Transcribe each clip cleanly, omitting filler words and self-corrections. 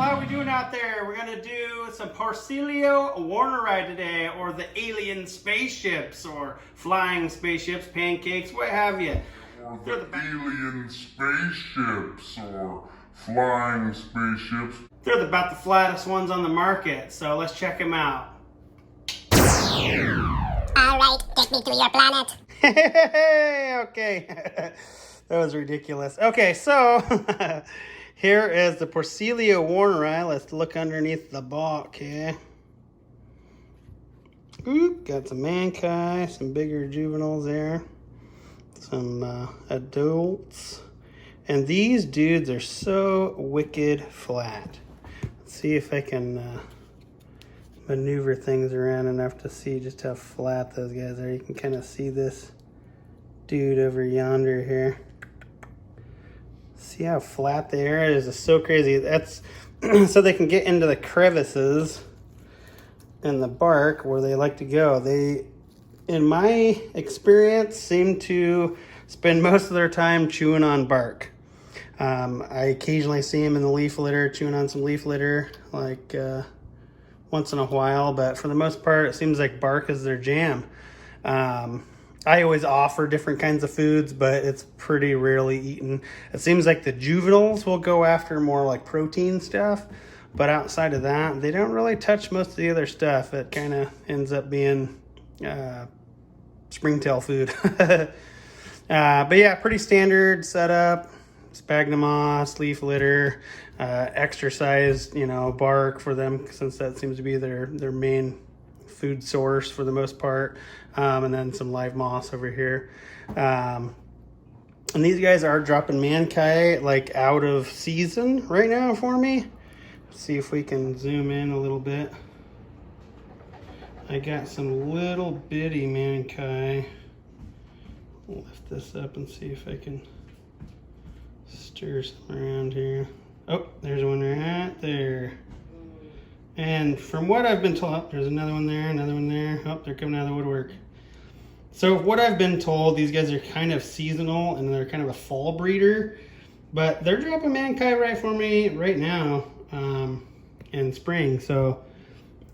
how we doing out there? We're gonna do some Porcellio Werneri today, or the alien spaceships, or flying spaceships, pancakes, what have you. Or the alien spaceships, or flying spaceships. They're about the flattest ones on the market, so let's check them out. Alright, take me to your planet. Okay, that was ridiculous. Okay, so here is the Porcellio Werneri. Let's look underneath the box here. Oop, got some mankai, some bigger juveniles there, some adults, and these dudes are so wicked flat. Let's see if I can maneuver things around enough to see just how flat those guys are. You can kind of see this dude over yonder here. See how flat they are? It is so crazy. That's so they can get into the crevices in the bark where they like to go. They, in my experience, seem to spend most of their time chewing on bark. I occasionally see them in the leaf litter, chewing on some leaf litter, like once in a while, but for the most part, it seems like bark is their jam. I always offer different kinds of foods, but it's pretty rarely eaten. It seems like the juveniles will go after more like protein stuff, but outside of that, they don't really touch most of the other stuff. It kind of ends up being springtail food. But yeah, pretty standard setup. Sphagnum moss, leaf litter, exercise, bark for them, since that seems to be their main food source for the most part, and then some live moss over here. And these guys are dropping mankai like out of season right now for me. Let's see if we can zoom in a little bit. I got some little bitty mankai. Lift this up and see if I can stir some around here. Oh, there's one right there. And from what I've been told, there's another one there, another one there. Oh, they're coming out of the woodwork. So what I've been told, these guys are kind of seasonal and they're kind of a fall breeder, but they're dropping mankai right for me right now in spring. So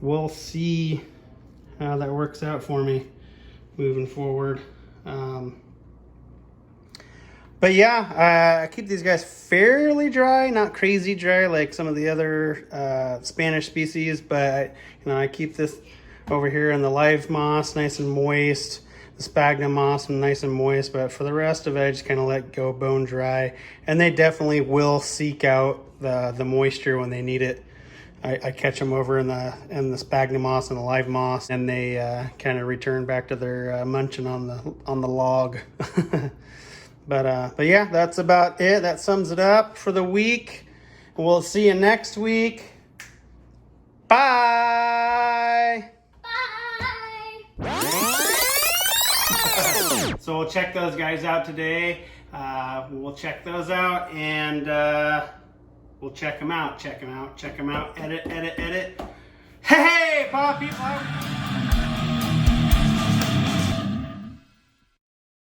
we'll see how that works out for me moving forward. But yeah, I keep these guys fairly dry, not crazy dry like some of the other Spanish species, but I keep this over here in the live moss nice and moist, the sphagnum moss nice and moist, but for the rest of it, I just kind of let go bone dry. And they definitely will seek out the moisture when they need it. I catch them over in the sphagnum moss and the live moss, and they kind of return back to their munching on the log. But yeah, that's about it. That sums it up for the week. We'll see you next week. Bye. Bye. So we'll check those guys out today. We'll check those out, and we'll check them out. Check them out. Check them out. Edit, edit, edit. Hey, Pop people.